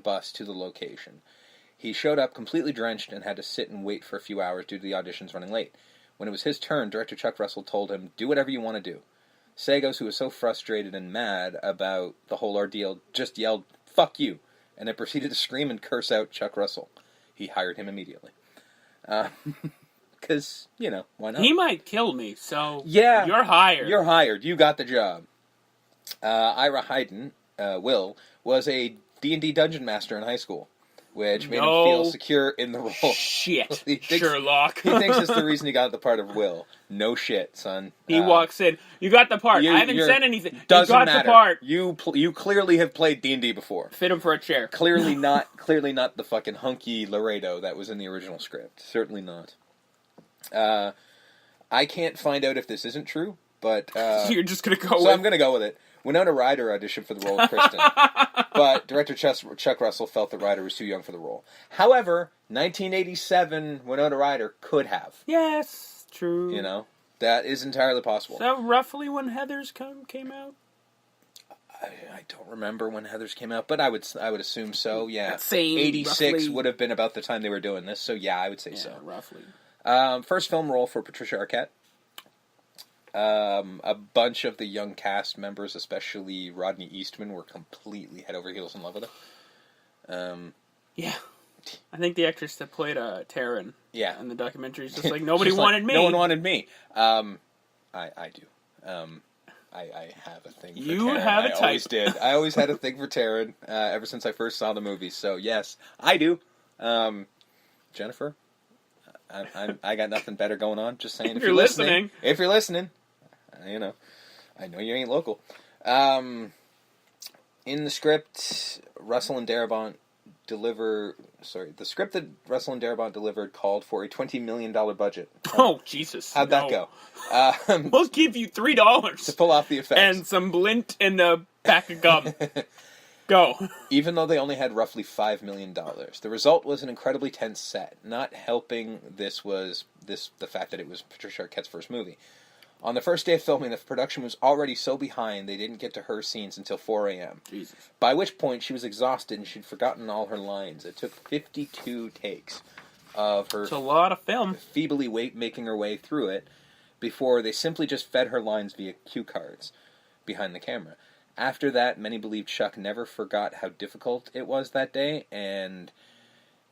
bus to the location. He showed up completely drenched and had to sit and wait for a few hours due to the auditions running late. When it was his turn, director Chuck Russell told him, "Do whatever you want to do." Sagos, who was so frustrated and mad about the whole ordeal, just yelled, "Fuck you," and then proceeded to scream and curse out Chuck Russell. He hired him immediately. Because, why not? He might kill me, so yeah, you're hired. You're hired. You got the job. Ira Hayden, Will, was a D&D dungeon master in high school, which made him feel secure in the role. Shit, Sherlock. He thinks it's the reason he got the part of Will. No shit, son. He walks in. You got the part. I haven't said anything. Doesn't you got matter. the part. You clearly have played D&D before. Fit him for a chair. Clearly not the fucking hunky Laredo that was in the original script. Certainly not. I can't find out if this isn't true, but... so you're just going to go So I'm going to go with it. Winona Ryder auditioned for the role of Kristen, but director Chuck Russell felt that Ryder was too young for the role. However, 1987 Winona Ryder could have. Yes, true. That is entirely possible. Is that roughly when Heathers came out? I don't remember when Heathers came out, but I would assume so, yeah. Same, 86 roughly. Would have been about the time they were doing this, so yeah, I would say so. Roughly. First film role for Patricia Arquette. A bunch of the young cast members, especially Rodney Eastman, were completely head over heels in love with her. Yeah. I think the actress that played Taryn in the documentary is just like, nobody wanted me. No one wanted me. I do. I have a thing for Taryn. You have a type. I always did. I always had a thing for Taryn ever since I first saw the movie. So, yes, I do. Jennifer, I got nothing better going on. Just saying, if you're listening. If you're listening, I know you ain't local. In the script, Russell and Darabont the script that Russell and Darabont delivered called for a $20 million budget. Oh, Jesus. How'd that go? We'll give you $3 to pull off the effects. And some Blint and a pack of gum. Go. Even though they only had roughly $5 million. The result was an incredibly tense set. Not helping this was the fact that it was Patricia Arquette's first movie. On the first day of filming, the production was already so behind they didn't get to her scenes until 4 a.m. Jesus. By which point she was exhausted and she'd forgotten all her lines. It took 52 takes of her... It's a lot of film. ...feebly making her way through it before they simply just fed her lines via cue cards behind the camera. After that, many believe Chuck never forgot how difficult it was that day, and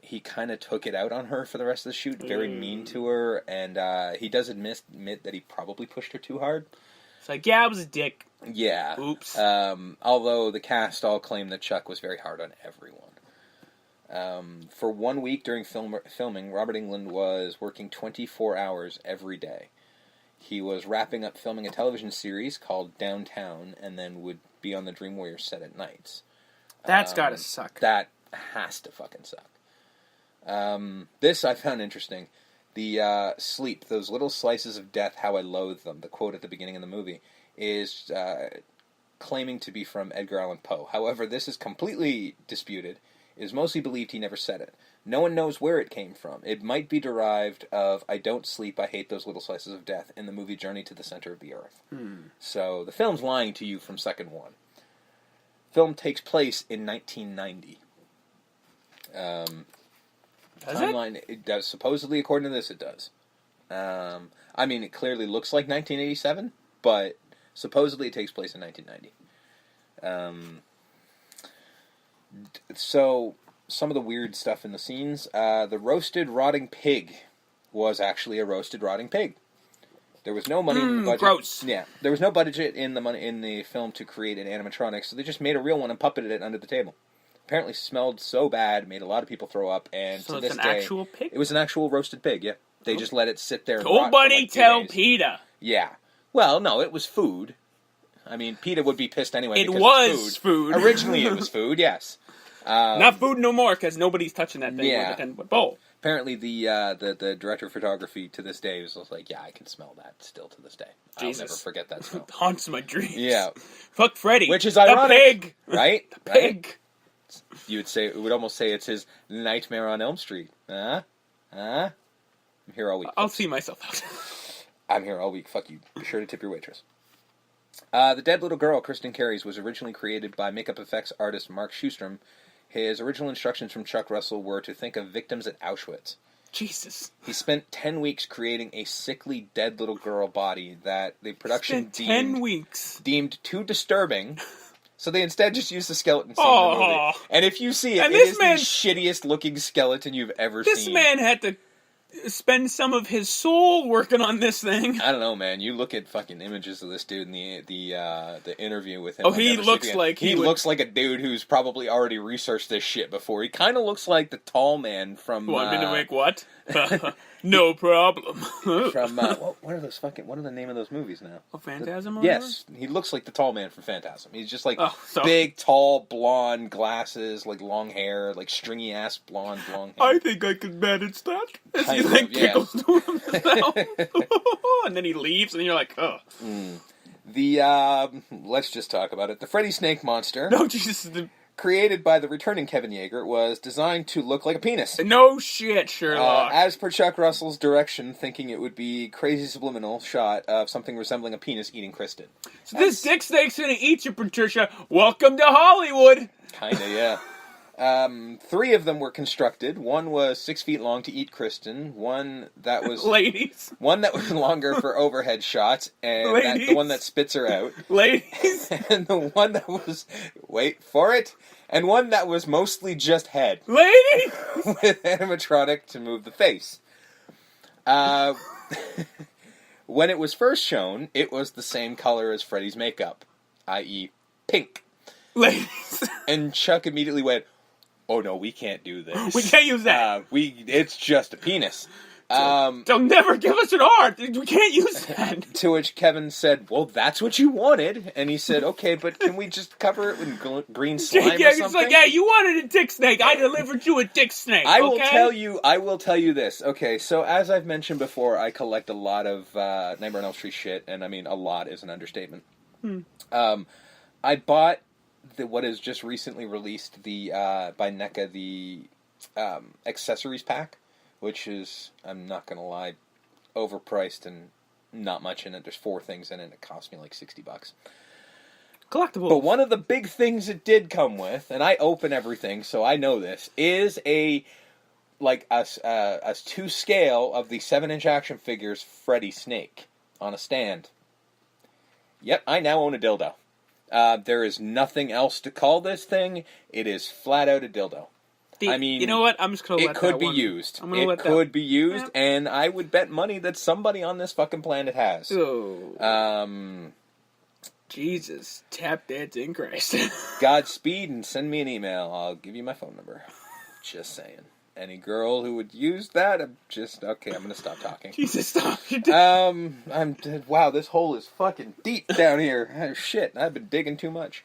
he kind of took it out on her for the rest of the shoot, very mean to her, and he does admit that he probably pushed her too hard. It's like, yeah, I was a dick. Yeah. Oops. Although the cast all claim that Chuck was very hard on everyone. For 1 week during filming, Robert Englund was working 24 hours every day. He was wrapping up filming a television series called Downtown, and then would be on the Dream Warriors set at nights. That's gotta suck. That has to fucking suck. This I found interesting. The sleep, those little slices of death, how I loathe them, the quote at the beginning of the movie, is claiming to be from Edgar Allan Poe. However, this is completely disputed. It is mostly believed he never said it. No one knows where it came from. It might be derived of I don't sleep, I hate those little slices of death in the movie Journey to the Center of the Earth. So the film's lying to you from second one. Film takes place in 1990. Timeline, it does, supposedly, according to this, it does. I mean, it clearly looks like 1987, but supposedly it takes place in 1990. So, some of the weird stuff in the scenes. The roasted rotting pig was actually a roasted rotting pig. There was no money in the budget. Gross. Yeah, there was no budget in the film to create an animatronic, so they just made a real one and puppeted it under the table. Apparently smelled so bad, made a lot of people throw up, and so to this day... So it's an actual pig? It was an actual roasted pig, yeah. They just let it sit there and rot Nobody for like 2 tell days. PETA. Yeah. Well, no, it was food. I mean, PETA would be pissed anyway It because was it's food. Originally it was food, yes. Not food no more, because nobody's touching that thing with a 10-foot bowl. Apparently the director of photography to this day was like, yeah, I can smell that still to this day. Jesus. I'll never forget that smell. It haunts my dreams. Yeah. Fuck Freddy. Which is ironic. The pig. Right? The pig. Right? It would almost say it's his Nightmare on Elm Street. I'm here all week. I'll see myself out. I'm here all week. Fuck you. Be sure to tip your waitress. The dead little girl, Kristen Carries, was originally created by makeup effects artist Mark Schustrom His original instructions from Chuck Russell were to think of victims at Auschwitz. Jesus. He spent 10 weeks creating a sickly, dead little girl body that the production deemed too disturbing, so they instead just used the skeleton scene in the movie. And if you see it, it is the shittiest looking skeleton you've ever seen. This man had to spend some of his soul working on this thing. I don't know, man. You look at fucking images of this dude in the interview with him. Oh, he looks like he looks like a dude who's probably already researched this shit before. He kind of looks like the tall man from. Want me to make what? No problem. From what are those fucking? What are the name of those movies now? Oh, Phantasm. Yes, he looks like the tall man from Phantasm. He's just like big, tall, blonde glasses, like long hair, like stringy ass blonde long hair. I think I can manage that. He like giggles to himself, and then he leaves, and you're like, oh. Let's just talk about it. The Freddy Snake monster. No, Jesus. Created by the returning Kevin Yeager, was designed to look like a penis. No shit, Sherlock. As per Chuck Russell's direction, thinking it would be crazy subliminal shot of something resembling a penis eating Kristen. So this dick snake's gonna eat you, Patricia. Welcome to Hollywood. Kinda, yeah. 3 of them were constructed. One was 6 feet long to eat Kristen. One that was ladies. One that was longer for overhead shots, and the one that spits her out. Ladies. And the one that was wait for it, and one that was mostly just head. Ladies. With animatronic to move the face. When it was first shown, it was the same color as Freddy's makeup, i.e., pink. Ladies. And Chuck immediately went, "Oh no, we can't do this. We can't use that. It's just a penis." They'll never give us an art. We can't use that. To which Kevin said, "Well, that's what you wanted." And he said, "Okay, but can we just cover it with green slime or something?" It's like, yeah, you wanted a dick snake. I delivered you a dick snake. I will tell you this. Okay, so as I've mentioned before, I collect a lot of Nightmare on Elm Street shit, and I mean a lot is an understatement. I bought what is just recently released by NECA, the accessories pack, which is, I'm not gonna lie, overpriced and not much in it. There's 4 things in it. It cost me like $60. Collectible. But one of the big things it did come with, and I open everything, so I know this, is a 2 scale of the 7-inch action figures Freddy Snake on a stand. Yep, I now own a dildo. There is nothing else to call this thing. It is flat out a dildo. I mean, you know what? I'm just gonna let that one. It could be used, and I would bet money that somebody on this fucking planet has. Oh. Jesus, tap dancing Christ. Godspeed, and send me an email. I'll give you my phone number. Just saying. Any girl who would use that, I'm gonna stop talking. Jesus, stop. Wow, this hole is fucking deep down here. Oh, shit, I've been digging too much.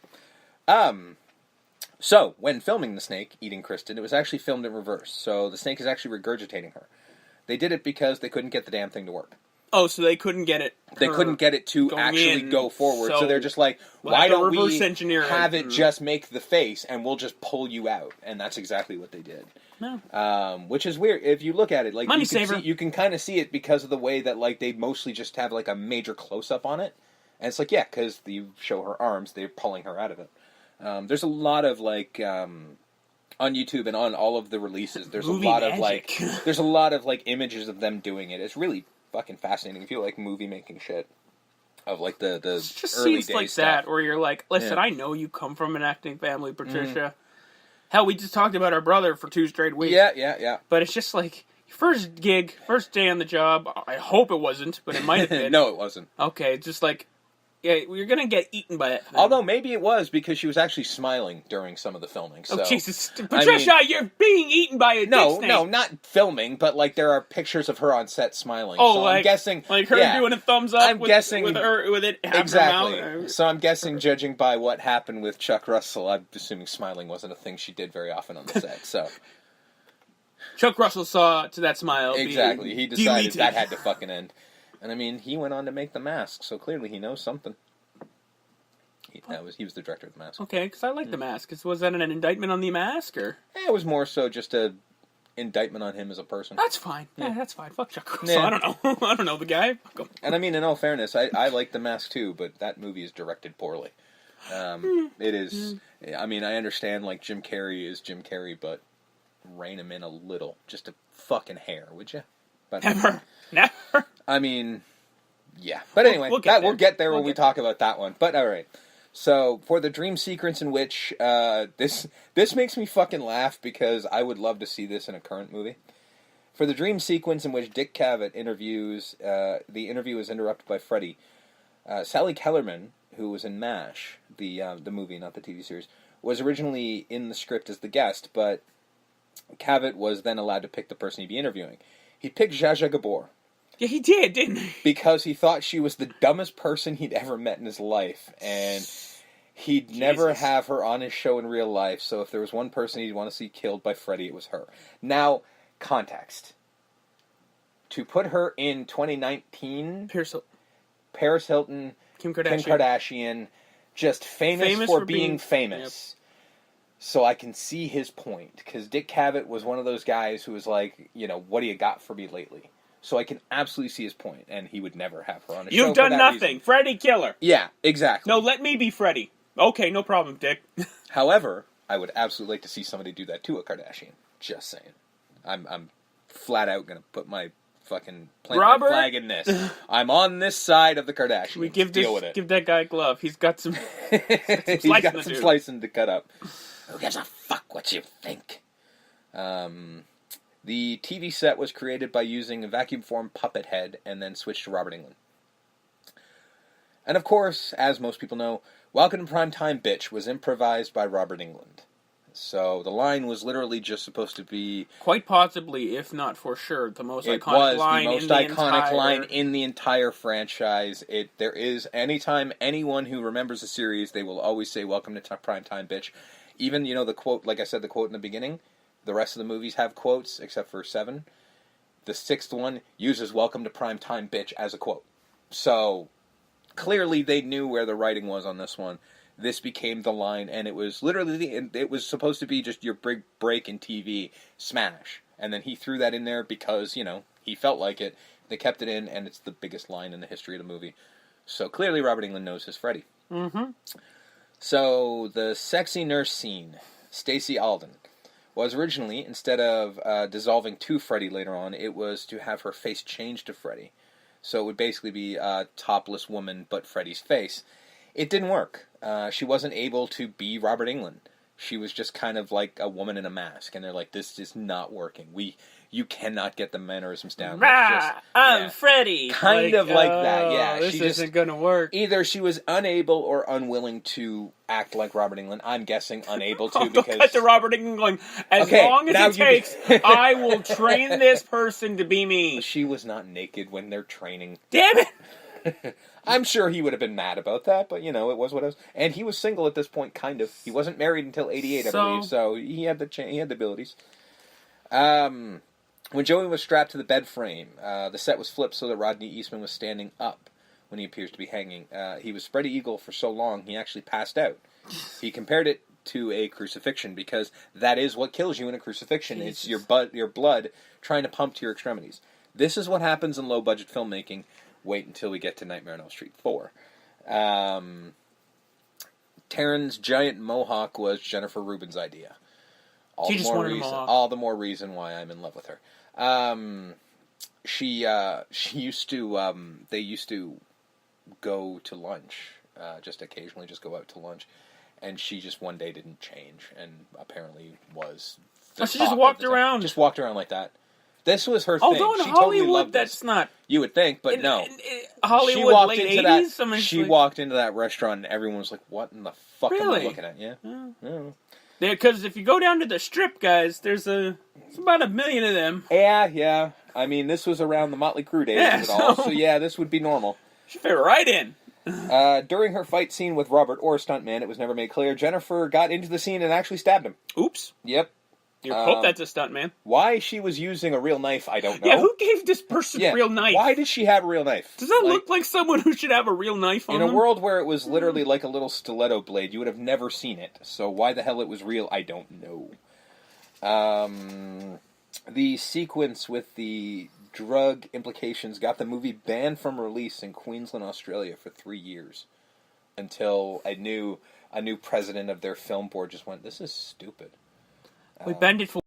So, when filming the snake eating Kristen, it was actually filmed in reverse. So, the snake is actually regurgitating her. They did it because they couldn't get the damn thing to work. Oh, so they couldn't get it. They couldn't get it to actually go forward. So they're just like, why don't we have it just make the face and we'll just pull you out? And that's exactly what they did. No. Which is weird. If you look at it, like Money saver. You can kind of see it because of the way that like they mostly just have like a major close up on it. And it's like, yeah, because you show her arms, they're pulling her out of it. There's a lot of like on YouTube and on all of the releases. There's movie a lot magic. of like there's a lot of like images of them doing it. It's really fucking fascinating if you like movie making shit of like the just early scenes days like stuff. that where you're like, listen, I know you come from an acting family, Patricia. Hell, we just talked about our brother for 2 straight weeks. Yeah. But it's just like first gig, first day on the job. I hope it wasn't, but it might have been. No, it wasn't. Okay, just like. Yeah, you're gonna get eaten by it. Although maybe it was because she was actually smiling during some of the filming. So, oh Jesus, Patricia, you're being eaten by a dick snake. No, not filming, but like there are pictures of her on set smiling. Oh, so like, I'm guessing, like her doing a thumbs up. With it half exactly. her mouth. So I'm guessing, judging by what happened with Chuck Russell, I'm assuming smiling wasn't a thing she did very often on the set. So Chuck Russell saw to that smile. Exactly, he decided that had to fucking end. And I mean, he went on to make The Mask, so clearly he knows something. He was the director of The Mask. Okay, because I like The Mask. Was that an indictment on The Mask, or? It was more so just a indictment on him as a person. That's fine. Yeah, that's fine. Fuck Chuck Russell. Yeah. I don't know. I don't know the guy. Fuck him. And I mean, in all fairness, I like The Mask too, but that movie is directed poorly. It is I mean, I understand, like, Jim Carrey is Jim Carrey, but rein him in a little. Just a fucking hair, would you? But, Never. I mean, yeah. But anyway, we'll get there when we talk about that one. But, all right. So, for the dream sequence in which, this makes me fucking laugh because I would love to see this in a current movie. For the dream sequence in which Dick Cavett interviews, the interview is interrupted by Freddy. Sally Kellerman, who was in MASH, the movie, not the TV series, was originally in the script as the guest, but Cavett was then allowed to pick the person he'd be interviewing. He picked Zsa Zsa Gabor. Yeah, he did, didn't he? Because he thought she was the dumbest person he'd ever met in his life, and he'd never have her on his show in real life, so if there was one person he'd want to see killed by Freddy, it was her. Now, context. To put her in 2019... Paris Hilton, Kim Kardashian, just famous for being famous. Yep. So I can see his point, because Dick Cavett was one of those guys who was like, you know, what do you got for me lately? So I can absolutely see his point, and he would never have her on his show. You've done nothing. Reason. Freddy Killer. Yeah, exactly. No, let me be Freddy. Okay, no problem, Dick. However, I would absolutely like to see somebody do that to a Kardashian. Just saying. I'm flat out going to put my fucking plant my flag in this. I'm on this side of the Kardashians. We give that guy a glove. He's got some slicing to cut up. Who gives a fuck what you think? The TV set was created by using a vacuum form puppet head and then switched to Robert Englund. And of course, as most people know, Welcome to Primetime Bitch was improvised by Robert Englund. So the line was literally just supposed to be... Quite possibly, if not for sure, the most iconic line in the entire franchise. There is, anytime anyone who remembers the series, they will always say, Welcome to Primetime Bitch. Even, you know, the quote, like I said, the quote in the beginning, the rest of the movies have quotes, except for 7. The 6th one uses Welcome to Primetime Bitch as a quote. So, clearly they knew where the writing was on this one. This became the line, and it was literally, it was supposed to be just your big break in TV, smash. And then he threw that in there because, you know, he felt like it. They kept it in, and it's the biggest line in the history of the movie. So clearly Robert Englund knows his Freddy. Mm-hmm. So the sexy nurse scene, Stacey Alden, was originally, instead of dissolving to Freddy later on, it was to have her face changed to Freddy. So it would basically be a topless woman, but Freddy's face. It didn't work. She wasn't able to be Robert Englund. She was just kind of like a woman in a mask, and they're like, "This is not working. You cannot get the mannerisms down." I'm Freddy. Kind of like that, yeah. This isn't going to work. Either she was unable or unwilling to act like Robert Englund. I'm guessing unable to because... Don't cut to Robert Englund. As long as it takes, I will train this person to be me. She was not naked when they're training. Damn it! I'm sure he would have been mad about that, but, you know, it was what it was. And he was single at this point, kind of. He wasn't married until 88, I believe, so he had the abilities. When Joey was strapped to the bed frame, the set was flipped so that Rodney Eastman was standing up when he appears to be hanging. He was spread eagle for so long, he actually passed out. He compared it to a crucifixion, because that is what kills you in a crucifixion. Jesus. It's your blood trying to pump to your extremities. This is what happens in low-budget filmmaking. Wait until we get to Nightmare on Elm Street 4. Taryn's giant mohawk was Jennifer Rubin's idea. All the more reason why I'm in love with her. She used to, they used to go to lunch, just occasionally just go out to lunch, and she just one day didn't change, and apparently was... she just walked around? Just walked around like that. This was her thing. Although in Hollywood, that's not... You would think, but no. Hollywood, late 80s? She walked into that restaurant, and everyone was like, what in the fuck am I looking at? Yeah. Because if you go down to the Strip, guys, there's about 1 million of them. Yeah. I mean, this was around the Motley Crue days of it all, so yeah, this would be normal. She fit right in. During her fight scene with Robert, or stuntman, it was never made clear, Jennifer got into the scene and actually stabbed him. Oops. Yep. You hope that's a stuntman. Why she was using a real knife, I don't know. Yeah, who gave this person a real knife? Why did she have a real knife? Does that look like someone who should have a real knife on them? In a world where it was literally like a little stiletto blade, you would have never seen it. So why the hell it was real, I don't know. The sequence with the drug implications got the movie banned from release in Queensland, Australia for 3 years. Until a new a new president of their film board just went, "This is stupid." We bend it for